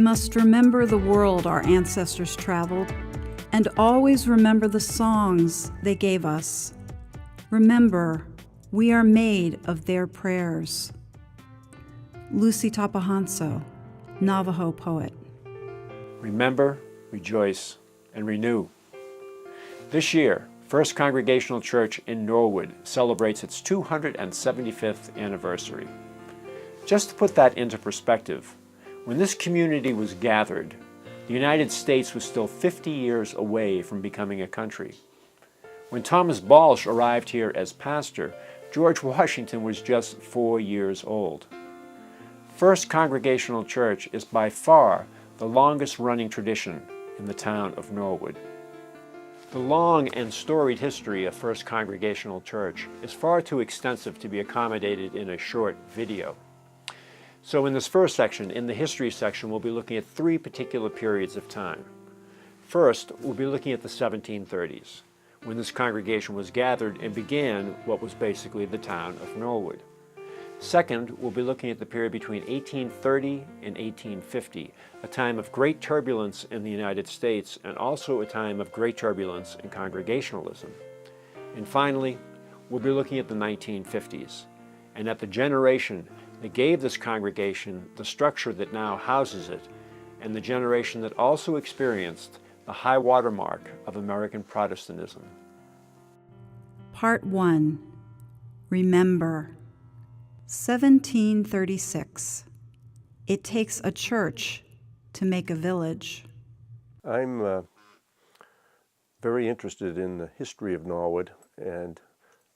must remember the world our ancestors traveled, and always remember the songs they gave us. Remember, we are made of their prayers. Lucy Tapahanso, Navajo poet. Remember, rejoice, and renew. This year, First Congregational Church in Norwood celebrates its 275th anniversary. Just to put that into perspective, when this community was gathered, the United States was still 50 years away from becoming a country. When Thomas Balsh arrived here as pastor, George Washington was just 4 years old. First Congregational Church is by far the longest-running tradition in the town of Norwood. The long and storied history of First Congregational Church is far too extensive to be accommodated in a short video. So in this first section, in the history section, we'll be looking at three particular periods of time. First, we'll be looking at the 1730s, when this congregation was gathered and began what was basically the town of Norwood. Second, we'll be looking at the period between 1830 and 1850, a time of great turbulence in the United States and also a time of great turbulence in Congregationalism. And finally, we'll be looking at the 1950s and at the generation that gave this congregation the structure that now houses it, and the generation that also experienced the high water mark of American Protestantism. Part 1. Remember. 1736. It takes a church to make a village. I'm very interested in the history of Norwood, and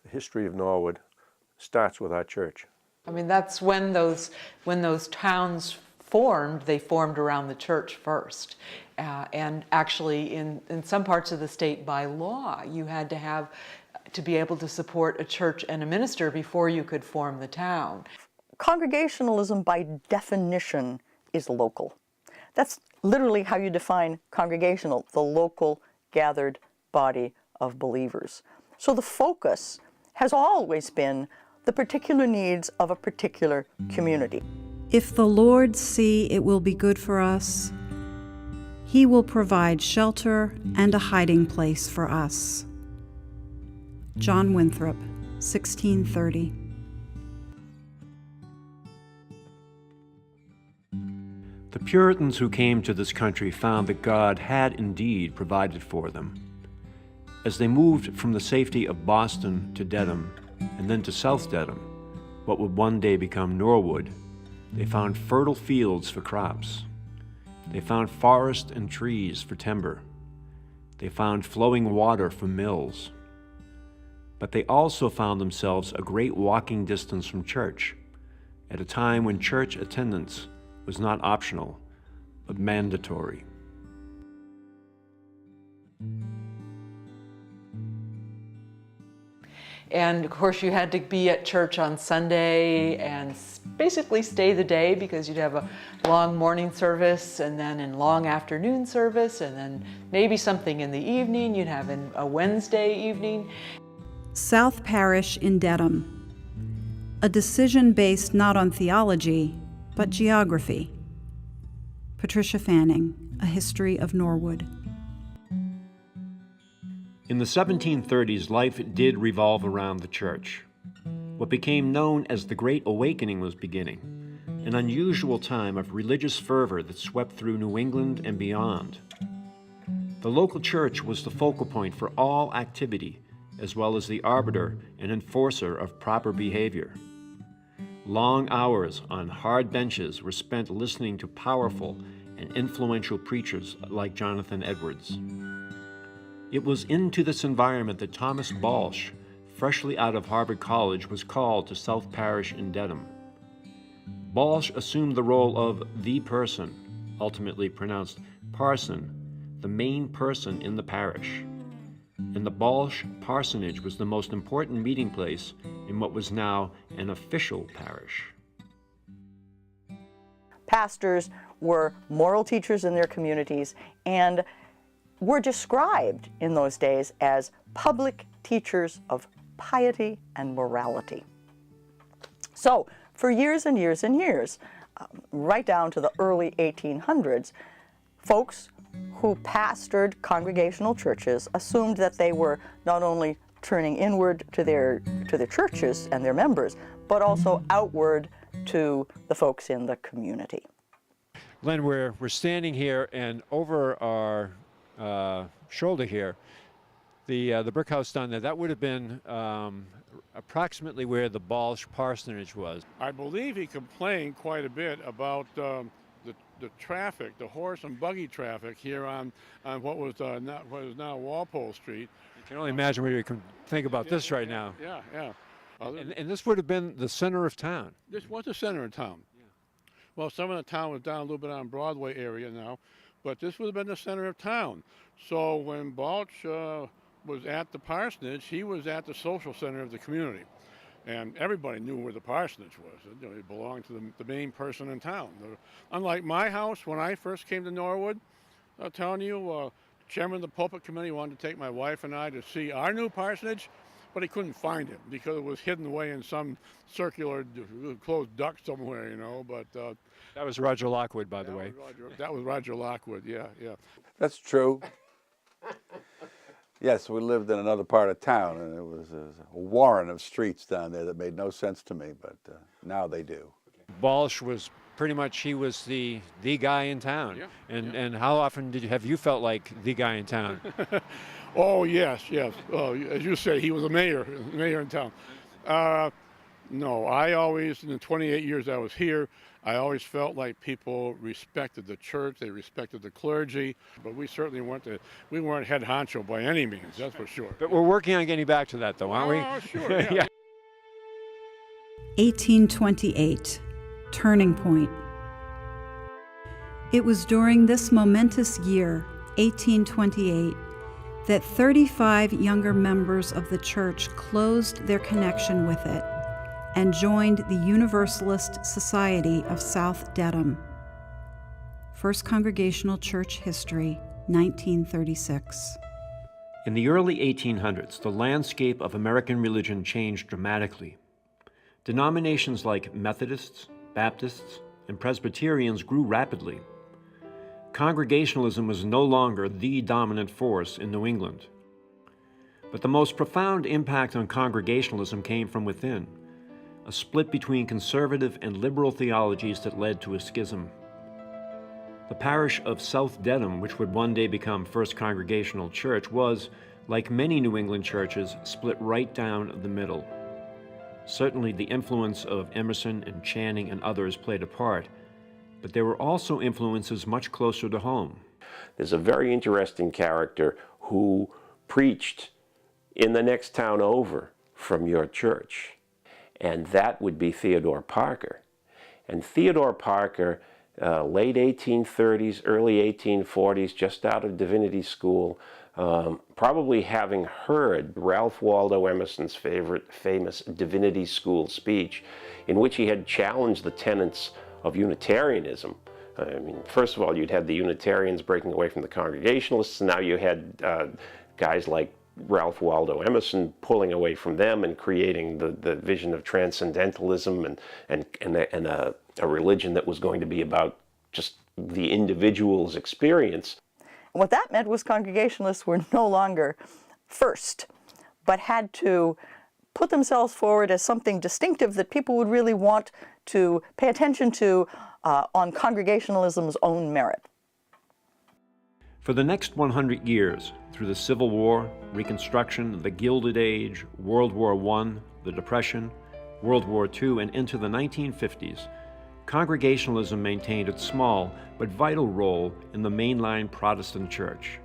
the history of Norwood starts with our church. I mean, that's when those towns formed, they formed around the church first. And actually, in some parts of the state, by law, you had to be able to support a church and a minister before you could form the town. Congregationalism, by definition, is local. That's literally how you define congregational, the local gathered body of believers. So the focus has always been the particular needs of a particular community. If the Lord see it will be good for us, He will provide shelter and a hiding place for us. John Winthrop, 1630. The Puritans who came to this country found that God had indeed provided for them. As they moved from the safety of Boston to Dedham, and then to South Dedham, what would one day become Norwood, they found fertile fields for crops. They found forest and trees for timber. They found flowing water for mills. But they also found themselves a great walking distance from church, at a time when church attendance was not optional, but mandatory. And of course you had to be at church on Sunday and basically stay the day, because you'd have a long morning service and then a long afternoon service and then maybe something in the evening. You'd have a Wednesday evening. South Parish in Dedham. A decision based not on theology, but geography. Patricia Fanning, A History of Norwood. In the 1730s, life did revolve around the church. What became known as the Great Awakening was beginning, an unusual time of religious fervor that swept through New England and beyond. The local church was the focal point for all activity, as well as the arbiter and enforcer of proper behavior. Long hours on hard benches were spent listening to powerful and influential preachers like Jonathan Edwards. It was into this environment that Thomas Balsh, freshly out of Harvard College, was called to South Parish in Dedham. Balsh assumed the role of the person, ultimately pronounced parson, the main person in the parish. And the Balsh parsonage was the most important meeting place in what was now an official parish. Pastors were moral teachers in their communities and were described in those days as public teachers of piety and morality. So for years and years and years, right down to the early 1800s, folks who pastored congregational churches assumed that they were not only turning inward to their churches and their members, but also outward to the folks in the community. Glenn, we're standing here, and over our shoulder here, the brick house down there, that would have been approximately where the Balch parsonage was. I believe he complained quite a bit about the traffic, the horse and buggy traffic here on what is now Walpole Street. You can only imagine what you can think about this right now. Yeah. And this would have been the center of town. This was the center of town. Yeah. Well, some of the town was down a little bit on Broadway area now, but this would have been the center of town. So when Balch was at the parsonage, he was at the social center of the community. And everybody knew where the parsonage was. You know, it belonged to the main person in town. Unlike my house, when I first came to Norwood, I'm telling you, chairman of the pulpit committee wanted to take my wife and I to see our new parsonage, but he couldn't find it because it was hidden away in some circular closed duct somewhere, you know. But that was Roger Lockwood, by the way. That was Roger Lockwood, yeah. That's true. Yes, we lived in another part of town, and it was a warren of streets down there that made no sense to me, but now they do. Balch was pretty much, he was the guy in town. Yeah, and how often have you felt like the guy in town? Oh, yes. As you say, he was a mayor in town. No, I always, in the 28 years I was here, I always felt like people respected the church, they respected the clergy, but we certainly weren't head honcho by any means, that's for sure. But we're working on getting back to that, though, aren't we? Oh, sure, yeah. 1828, turning point. It was during this momentous year, 1828, that 35 younger members of the church closed their connection with it and joined the Universalist Society of South Dedham. First Congregational Church History, 1936. In the early 1800s, the landscape of American religion changed dramatically. Denominations like Methodists, Baptists, and Presbyterians grew rapidly. Congregationalism was no longer the dominant force in New England. But the most profound impact on Congregationalism came from within, a split between conservative and liberal theologies that led to a schism. The parish of South Dedham, which would one day become First Congregational Church, was, like many New England churches, split right down the middle. Certainly the influence of Emerson and Channing and others played a part, but there were also influences much closer to home. There's a very interesting character who preached in the next town over from your church, and that would be Theodore Parker. And Theodore Parker, late 1830s, early 1840s, just out of divinity school, probably having heard Ralph Waldo Emerson's famous divinity school speech, in which he had challenged the tenets of Unitarianism. I mean, first of all, you'd had the Unitarians breaking away from the Congregationalists, and now you had guys like Ralph Waldo Emerson pulling away from them and creating the vision of transcendentalism and a religion that was going to be about just the individual's experience. What that meant was Congregationalists were no longer first, but had to put themselves forward as something distinctive that people would really want to pay attention to on Congregationalism's own merit. For the next 100 years, through the Civil War, Reconstruction, the Gilded Age, World War I, the Depression, World War II, and into the 1950s, Congregationalism maintained its small but vital role in the mainline Protestant church.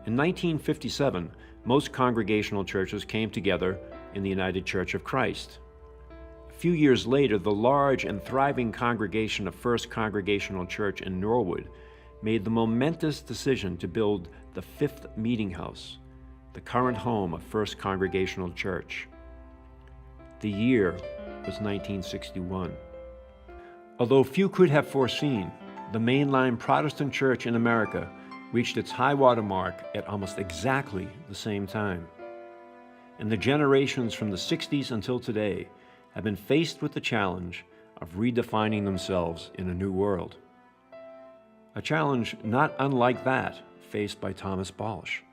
In 1957, most Congregational churches came together in the United Church of Christ. A few years later, the large and thriving congregation of First Congregational Church in Norwood made the momentous decision to build the Fifth Meeting House, the current home of First Congregational Church. The year was 1961. Although few could have foreseen, the mainline Protestant church in America reached its high water mark at almost exactly the same time. And the generations from the 60s until today have been faced with the challenge of redefining themselves in a new world. A challenge not unlike that faced by Thomas Balch.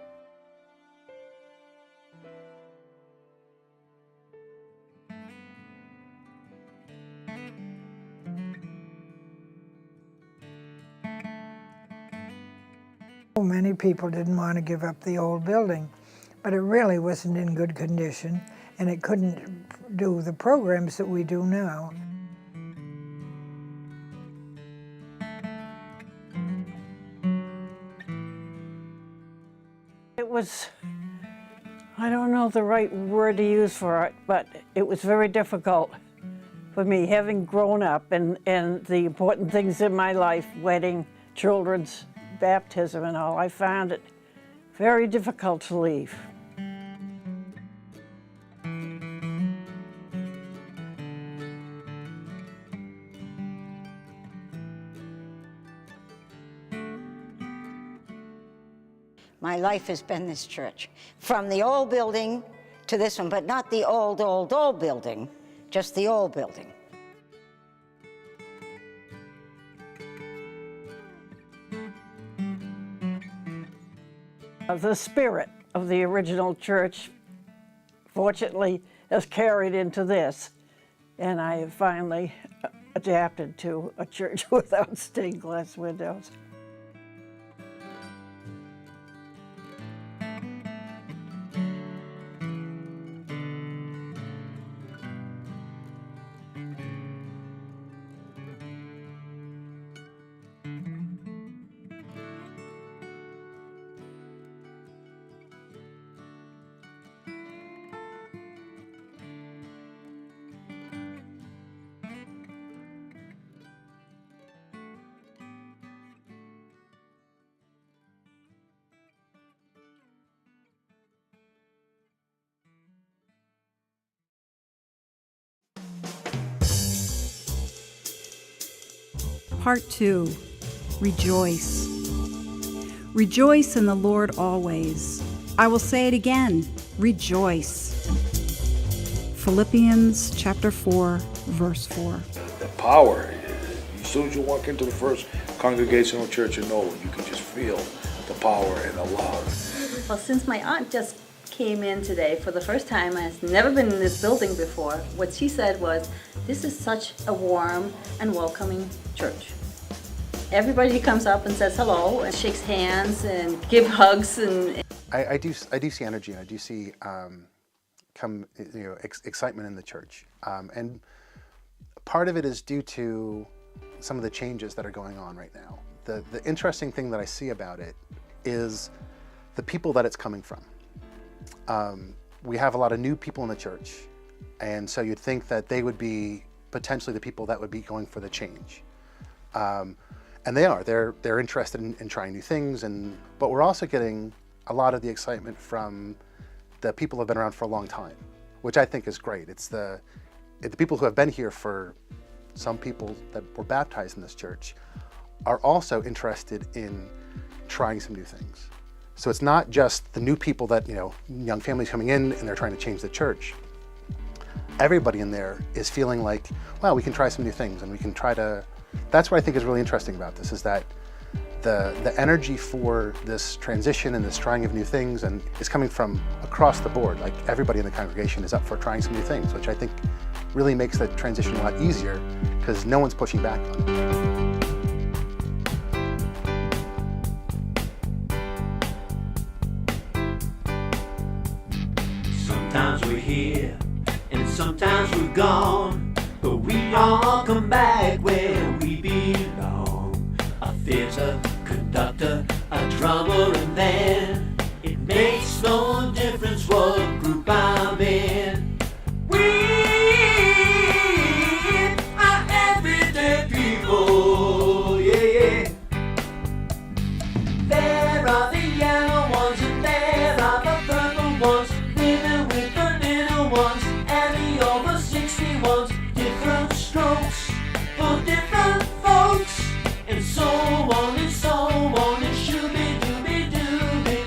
Many people didn't want to give up the old building, but it really wasn't in good condition, and it couldn't do the programs that we do now. It was, I don't know the right word to use for it, but it was very difficult for me, having grown up and the important things in my life, wedding, children's baptism and all. I found it very difficult to leave. My life has been this church, from the old building to this one, but not the old building, just the old building. The spirit of the original church, fortunately, has carried into this, and I have finally adapted to a church without stained glass windows. Part 2, Rejoice. Rejoice in the Lord always. I will say it again, rejoice. Philippians chapter 4, verse 4. The power, as soon as you walk into the First Congregational Church in Norwood, you can just feel the power and the love. Well, since my aunt just came in today for the first time and has never been in this building before, what she said was, this is such a warm and welcoming church. Everybody comes up and says hello and shakes hands and give hugs. And I do see energy, and I do see excitement in the church, and part of it is due to some of the changes that are going on right now. The interesting thing that I see about it is the people that it's coming from. We have a lot of new people in the church, and so you'd think that they would be potentially the people that would be going for the change. And they are. They're interested in trying new things, but we're also getting a lot of the excitement from the people who have been around for a long time, which I think is great. It's the people who have been here for, some people that were baptized in this church are also interested in trying some new things. So it's not just the new people that, young families coming in and they're trying to change the church. Everybody in there is feeling like, well, we can try some new things, and we can try to. That's what I think is really interesting about this, is that the energy for this transition and this trying of new things and is coming from across the board. Like, everybody in the congregation is up for trying some new things, which I think really makes the transition a lot easier because no one's pushing back on it. Sometimes we're here and sometimes we're gone, but we all come back where we belong. A theater conductor, a drummer, and then it makes no difference what group I'm in. We are everyday people, yeah. There are the yellow ones and there are the purple ones, living with the little ones and the over 60 ones. Different strokes for different folks, and so on and so on, and shooby dooby dooby.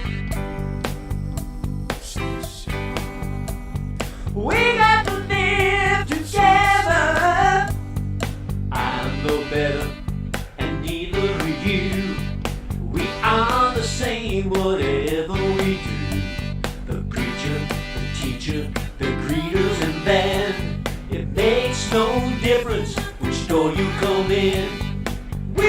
We got to live together teacher, the greeters and band. It makes no difference which door you come in. We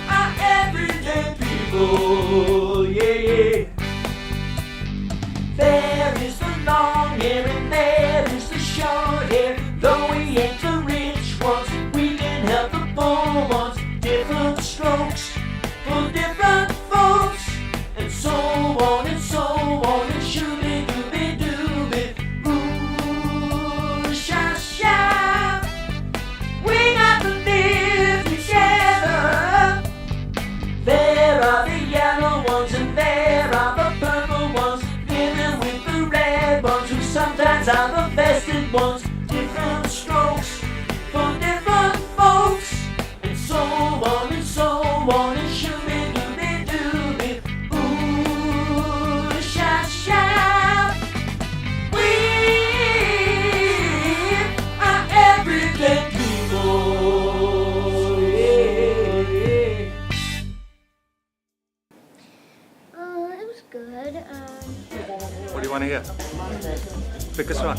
are everyday people, yeah, yeah. There is the long hair and there is the short hair. Though we ain't the rich ones, we can help the poor ones. Different strokes for different folks, and so on and so on, and shooby dooby dooby. Ooh, sha sha. We got to live together. There are the yellow ones and there are the purple ones, living with the red ones who sometimes are the vested ones. Different strokes for different folks, and so on and so on, and shooby dooby dooby. Ooh, sha sha. We are everyday people. Yeah. It was good. What do you want to hear? Pick a song.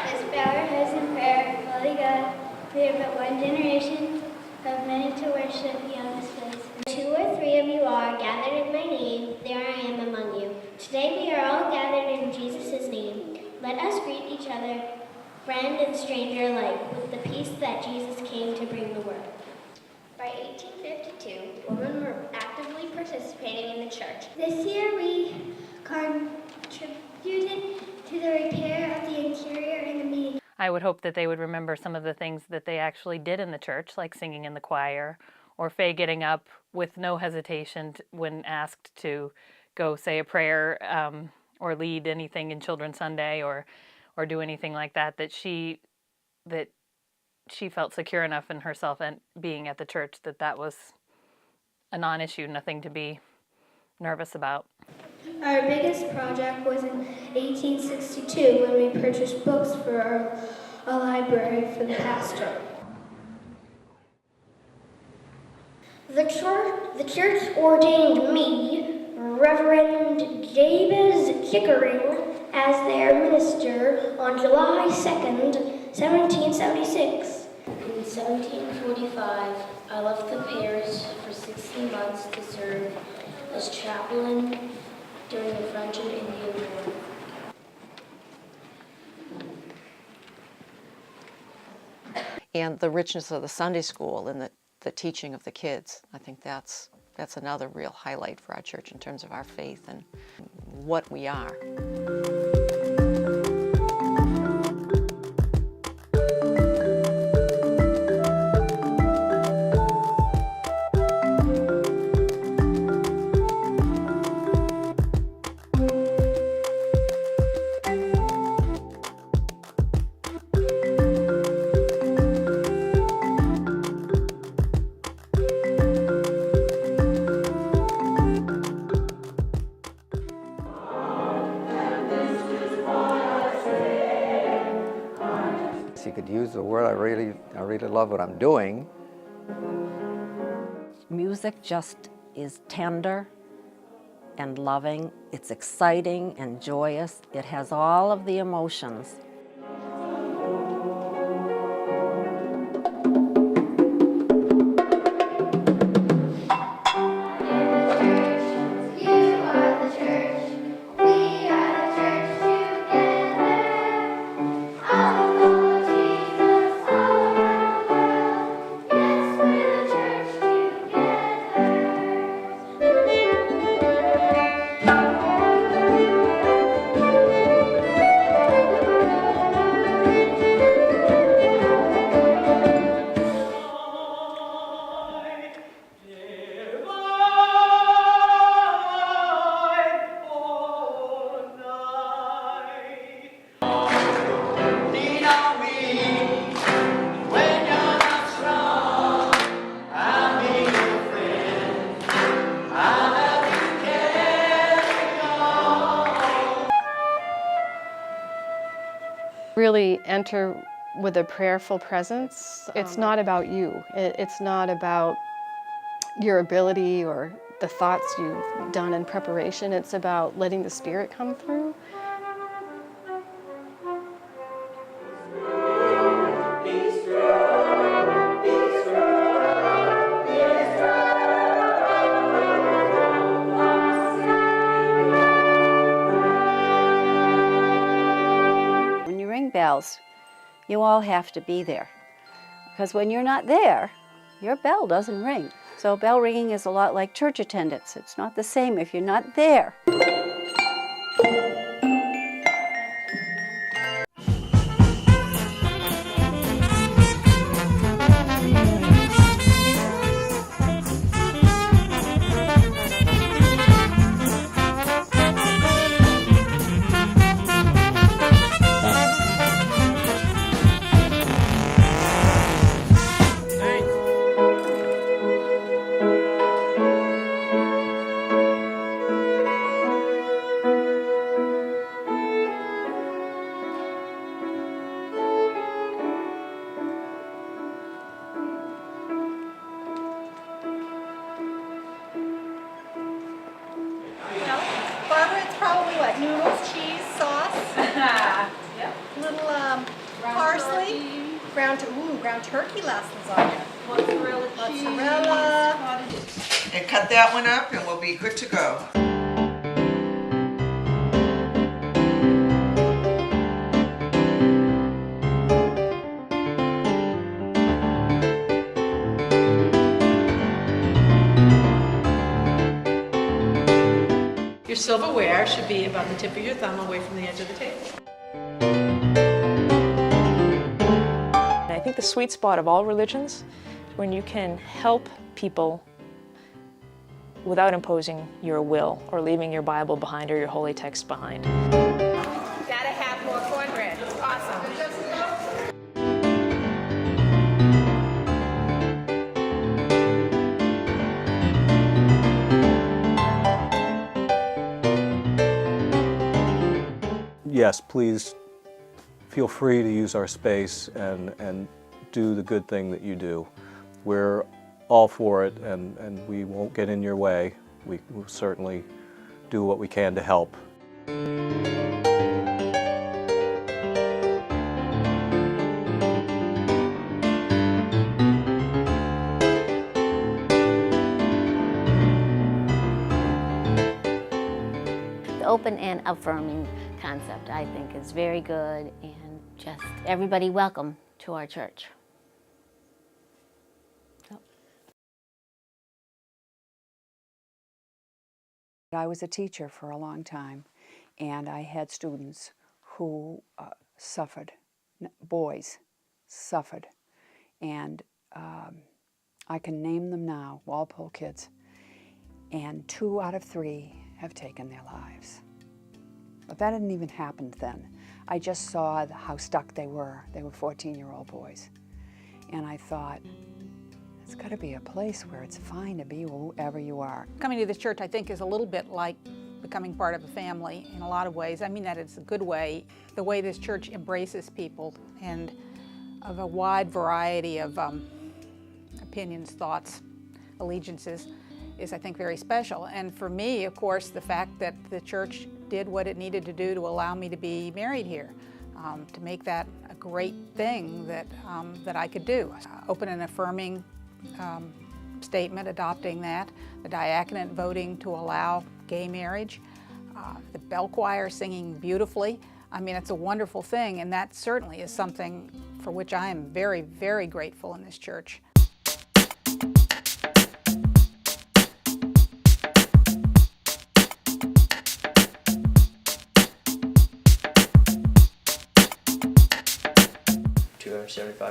Let's bow our heads in prayer. Holy God, we are but one generation of many to worship you on this place. Two or three of you are gathered in my name, there I am among you. Today we are all gathered in Jesus' name. Let us greet each other, friend and stranger alike, with the peace that Jesus came to bring the world. By 1852, women were actively participating in the church. This year we contributed to the repair of the interior and the meeting. I would hope that they would remember some of the things that they actually did in the church, like singing in the choir, or Faye getting up with no hesitation when asked to go say a prayer or lead anything in Children's Sunday or do anything like that, that she felt secure enough in herself and being at the church that was a non-issue, nothing to be nervous about. Our biggest project was in 1862 when we purchased books for a library for the pastor. The church ordained me, Reverend Jabez Chickering, as their minister on July 2nd, 1776. In 1745, I left the parish for 16 months to serve as chaplain during the French and Indian War. And the richness of the Sunday school and the teaching of the kids, I think that's another real highlight for our church in terms of our faith and what we are. You could use the word, I really love what I'm doing. Music just is tender and loving. It's exciting and joyous. It has all of the emotions. really enter with a prayerful presence. It's not about you. It's not about your ability or the thoughts you've done in preparation. It's about letting the Spirit come through. When you ring bells, you all have to be there. Because when you're not there, your bell doesn't ring. So bell ringing is a lot like church attendance. It's not the same if you're not there. Barbara, it's probably what? Noodles, cheese, sauce? Yep. Little parsley. Ground turkey last lasagna. Mozzarella cheese. Mozzarella. And cut that one up and we'll be good to go. Your silverware should be about the tip of your thumb away from the edge of the table. I think the sweet spot of all religions is when you can help people without imposing your will or leaving your Bible behind or your holy text behind. Gotta have more cornbread. Awesome. Yes, please feel free to use our space and do the good thing that you do. We're all for it, and we won't get in your way. We will certainly do what we can to help. The open and affirming concept, I think, is very good, and just everybody welcome to our church. I was a teacher for a long time, and I had students who suffered, boys suffered, and I can name them now, Walpole kids, and 2 out of 3 have taken their lives. But that hadn't even happened then. I just saw how stuck they were. They were 14-year-old boys. And I thought, it's got to be a place where it's fine to be whoever you are. Coming to this church, I think, is a little bit like becoming part of a family in a lot of ways. I mean that it's a good way. The way this church embraces people and of a wide variety of opinions, thoughts, allegiances is, I think, very special. And for me, of course, the fact that the church did what it needed to do to allow me to be married here, to make that a great thing that, that I could do. Open and affirming statement, adopting that, the diaconate voting to allow gay marriage, the bell choir singing beautifully. I mean, it's a wonderful thing, and that certainly is something for which I am very, very grateful in this church.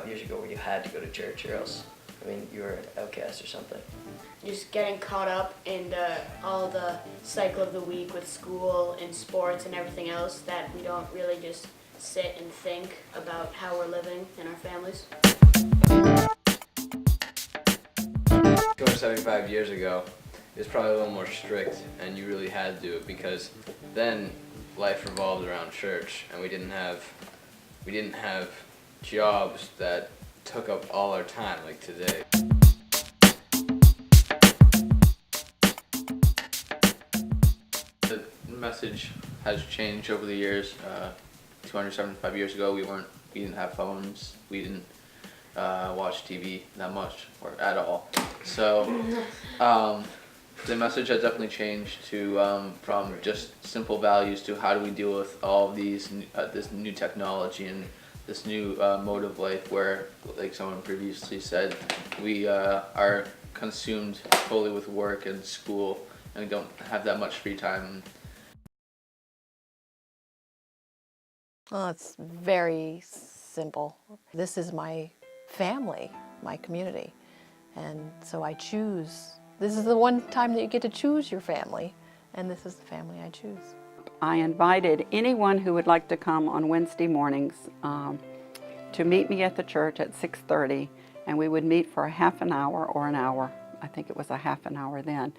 Years ago where you had to go to church or else, I mean, you were an outcast or something. Just getting caught up in all the cycle of the week with school and sports and everything else that we don't really just sit and think about how we're living in our families. 275 years ago, it was probably a little more strict, and you really had to do it because then life revolved around church, and we didn't have We didn't have jobs that took up all our time like today. The message has changed over the years. 275 years ago, we didn't have phones. We didn't watch TV that much or at all. So the message has definitely changed to from just simple values to how do we deal with all of these this new technology and this new mode of life where, like someone previously said, we are consumed fully with work and school and we don't have that much free time. Well, it's very simple. This is my family, my community. And so I choose. This is the one time that you get to choose your family, and this is the family I choose. I invited anyone who would like to come on Wednesday mornings to meet me at the church at 6:30, and we would meet for a half an hour or an hour. I think it was a half an hour then.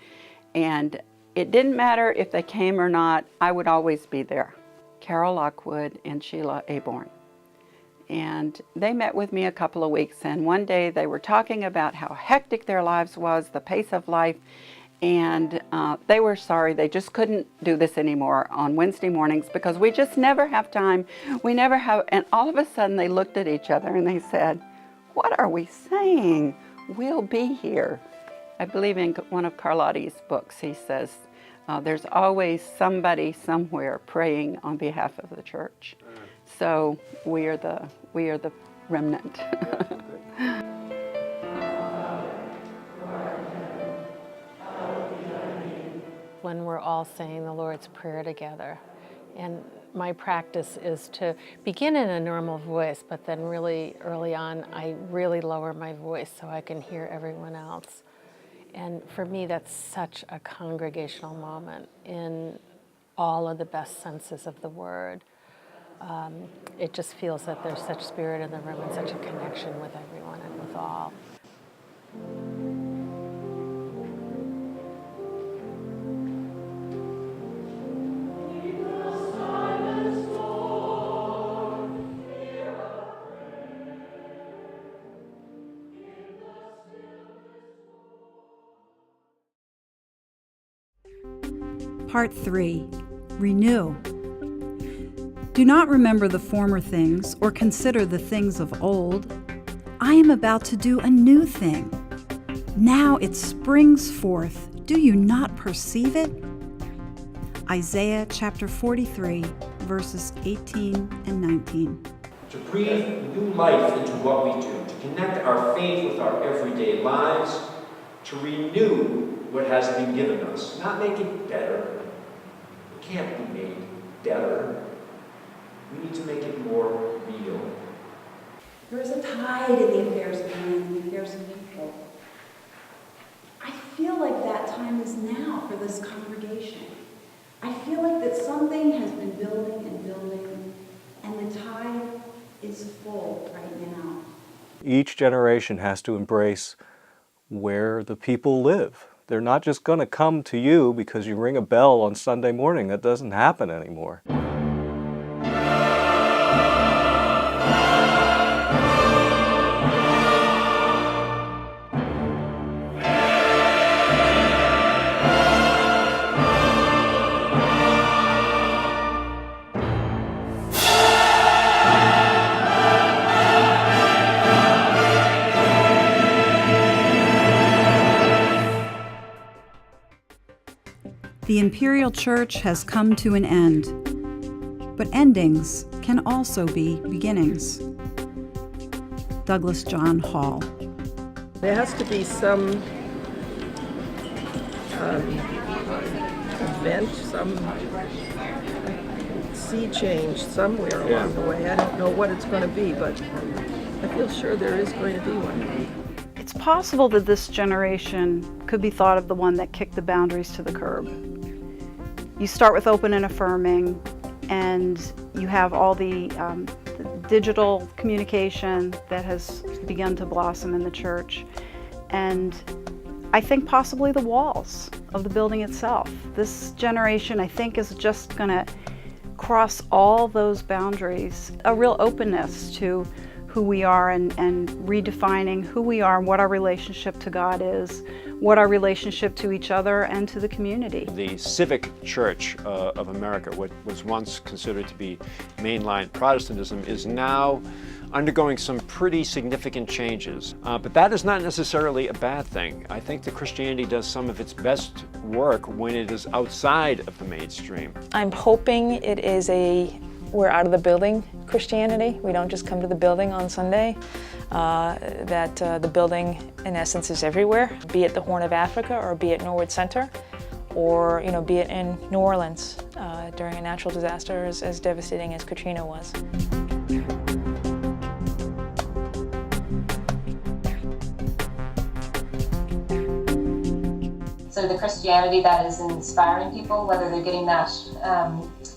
And it didn't matter if they came or not, I would always be there. Carol Lockwood and Sheila Aborn. And they met with me a couple of weeks, and one day they were talking about how hectic their lives was, the pace of life, and they were sorry they just couldn't do this anymore on Wednesday mornings because we just never have time. We never have, and all of a sudden they looked at each other and they said, "What are we saying? We'll be here." I believe in one of Carlotti's books, he says, there's always somebody somewhere praying on behalf of the church. So we are the remnant. When we're all saying the Lord's Prayer together. And my practice is to begin in a normal voice, but then really early on, I really lower my voice so I can hear everyone else. And for me, that's such a congregational moment in all of the best senses of the word. It just feels that there's such spirit in the room and such a connection with everyone and with all. Part 3. Renew. Do not remember the former things or consider the things of old. I am about to do a new thing. Now it springs forth. Do you not perceive it? Isaiah chapter 43, verses 18 and 19. To breathe new life into what we do, to connect our faith with our everyday lives, to renew what has been given us, not make it better. It can't be made better. We need to make it more real. There is a tide in the affairs of men and the affairs of people. I feel like that time is now for this congregation. I feel like that something has been building and building, and the tide is full right now. Each generation has to embrace where the people live. They're not just going to come to you because you ring a bell on Sunday morning. That doesn't happen anymore. The Imperial Church has come to an end, but endings can also be beginnings. Douglas John Hall. There has to be some event, some sea change somewhere along the way. I don't know what it's going to be, but I feel sure there is going to be one. It's possible that this generation could be thought of the one that kicked the boundaries to the curb. You start with open and affirming, and you have all the digital communication that has begun to blossom in the church. And I think possibly the walls of the building itself. This generation, I think, is just going to across all those boundaries, a real openness to who we are and redefining who we are and what our relationship to God is, what our relationship to each other and to the community. The Civic Church of America, what was once considered to be mainline Protestantism, is now undergoing some pretty significant changes. But that is not necessarily a bad thing. I think that Christianity does some of its best work when it is outside of the mainstream. I'm hoping it is we're out of the building Christianity. We don't just come to the building on Sunday. That the building, in essence, is everywhere, be it the Horn of Africa or be it Norwood Center, or be it in New Orleans during a natural disaster as devastating as Katrina was. So the Christianity that is inspiring people, whether they're getting that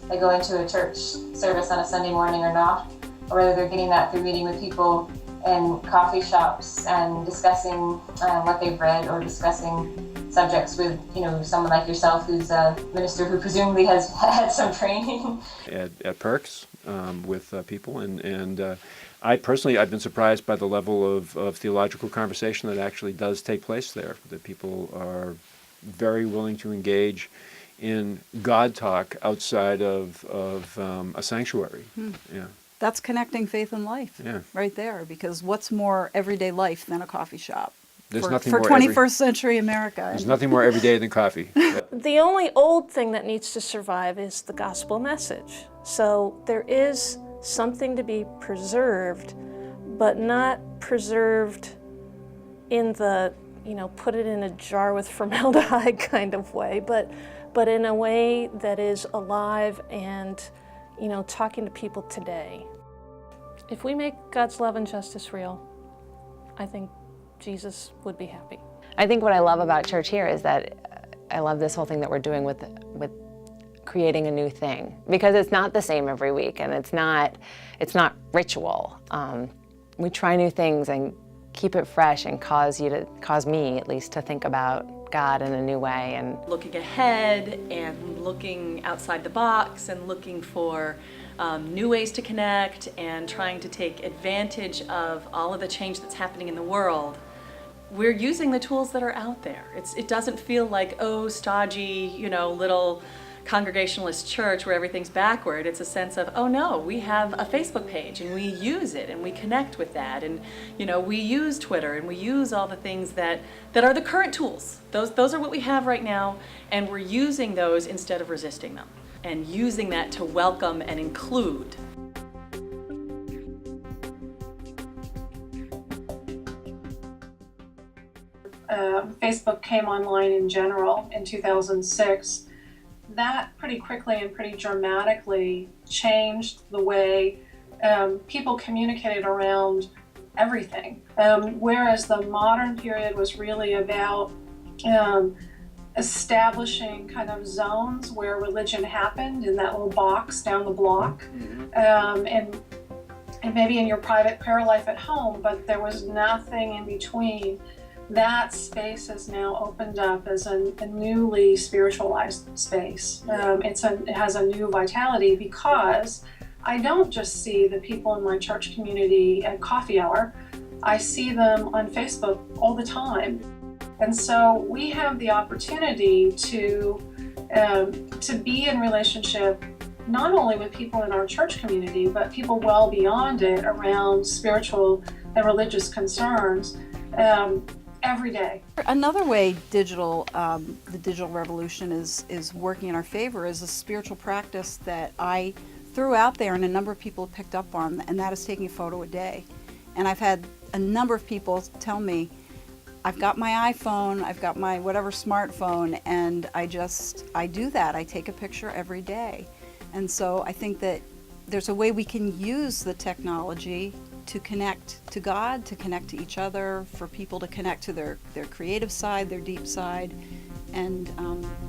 they go into a church service on a Sunday morning or not, or whether they're getting that through meeting with people in coffee shops and discussing what they've read, or discussing subjects with someone like yourself who's a minister who presumably has had some training. At Perks with people, and I personally, I've been surprised by the level of theological conversation that actually does take place there, that people are very willing to engage in God talk outside of a sanctuary. Yeah. That's connecting faith and life right there, because what's more everyday life than a coffee shop? There's nothing for more 21st century America. There's nothing more everyday than coffee. The only old thing that needs to survive is the gospel message. So there is something to be preserved, but not preserved in the, put it in a jar with formaldehyde kind of way, but in a way that is alive and, talking to people today. If we make God's love and justice real, I think Jesus would be happy. I think what I love about church here is that I love this whole thing that we're doing with creating a new thing, because it's not the same every week, and it's not ritual. We try new things and keep it fresh and cause me at least to think about God in a new way, and looking ahead and looking outside the box and looking for new ways to connect and trying to take advantage of all of the change that's happening in the world. We're using the tools that are out there. It doesn't feel like, stodgy, little Congregationalist church where everything's backward. It's a sense of, oh no, we have a Facebook page and we use it and we connect with that, and we use Twitter and we use all the things that are the current tools. Those are what we have right now, and we're using those instead of resisting them, and using that to welcome and include. Facebook came online in general in 2006. That pretty quickly and pretty dramatically changed the way people communicated around everything. Whereas the modern period was really about establishing kind of zones where religion happened in that little box down the block, and maybe in your private prayer life at home, but there was nothing in between. That space has now opened up as a newly spiritualized space. It has a new vitality, because I don't just see the people in my church community at coffee hour. I see them on Facebook all the time. And so we have the opportunity to be in relationship not only with people in our church community, but people well beyond it around spiritual and religious concerns. Every day. Another way the digital revolution is working in our favor is a spiritual practice that I threw out there and a number of people picked up on, and that is taking a photo a day. And I've had a number of people tell me, I've got my iPhone, I've got my whatever smartphone, and I do that. I take a picture every day. And so I think that there's a way we can use the technology to connect to God, to connect to each other, for people to connect to their creative side, their deep side, and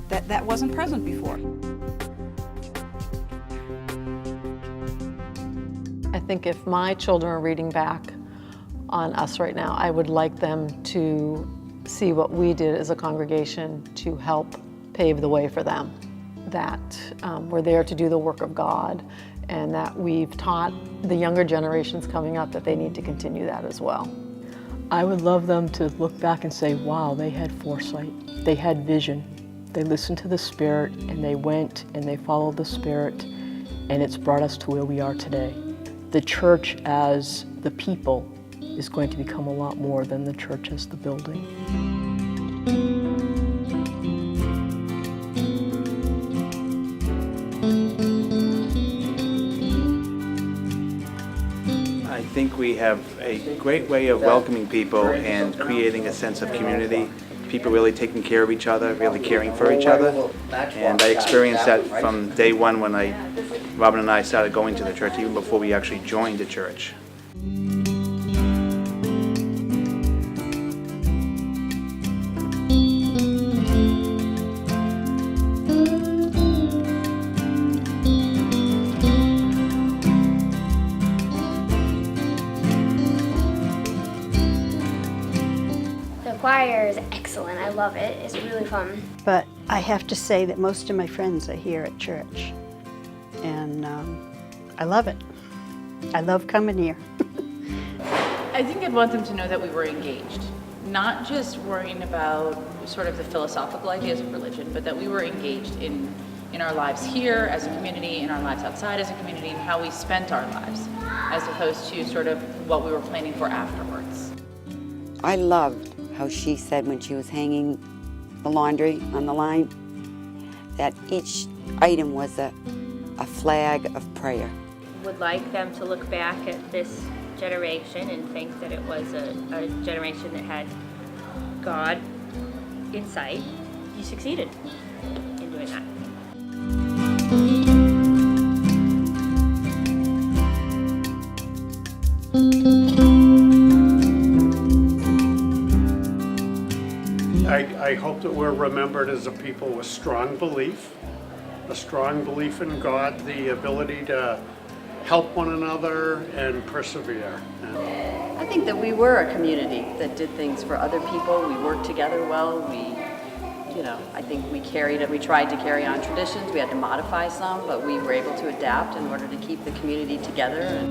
that wasn't present before. I think if my children are reading back on us right now, I would like them to see what we did as a congregation to help pave the way for them. that we're there to do the work of God, and that we've taught the younger generations coming up that they need to continue that as well. I would love them to look back and say, wow, they had foresight, they had vision, they listened to the Spirit, and they went and they followed the Spirit, and it's brought us to where we are today. The church as the people is going to become a lot more than the church as the building. I think we have a great way of welcoming people and creating a sense of community. People really taking care of each other, really caring for each other. And I experienced that from day one when Robin and I started going to the church, even before we actually joined the church. Choir is excellent. I love it. It's really fun. But I have to say that most of my friends are here at church, and I love it. I love coming here. I think I'd want them to know that we were engaged, not just worrying about sort of the philosophical ideas of religion, but that we were engaged in our lives here as a community, in our lives outside as a community, and how we spent our lives, as opposed to sort of what we were planning for afterwards. I loved how she said when she was hanging the laundry on the line that each item was a flag of prayer. Would like them to look back at this generation and think that it was a generation that had God in sight. You succeeded in doing that. I hope that we're remembered as a people with strong belief, a strong belief in God, the ability to help one another and persevere. I think that we were a community that did things for other people. We worked together well. I think we tried to carry on traditions. We had to modify some, but we were able to adapt in order to keep the community together.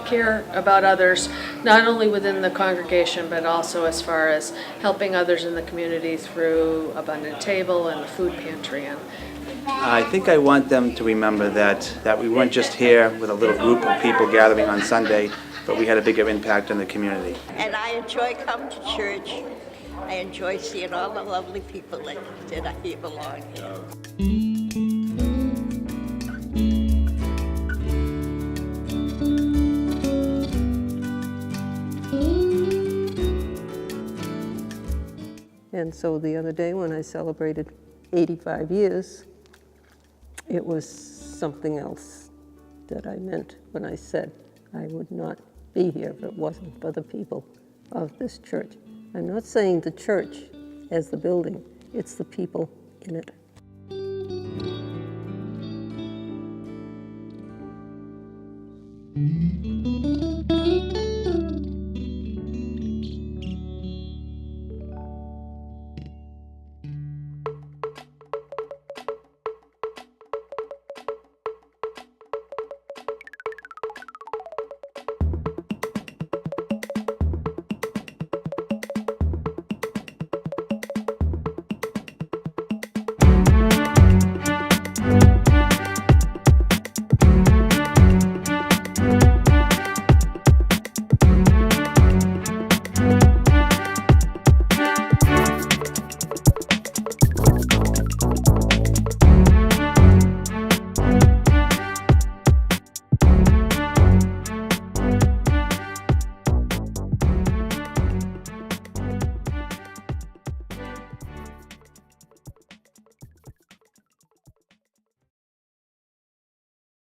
Care about others, not only within the congregation, but also as far as helping others in the community through Abundant Table and the food pantry. I think I want them to remember that we weren't just here with a little group of people gathering on Sunday, but we had a bigger impact on the community. And I enjoy coming to church. I enjoy seeing all the lovely people that I here belong here. And so the other day when I celebrated 85 years, it was something else that I meant when I said I would not be here if it wasn't for the people of this church. I'm not saying the church as the building, it's the people in it.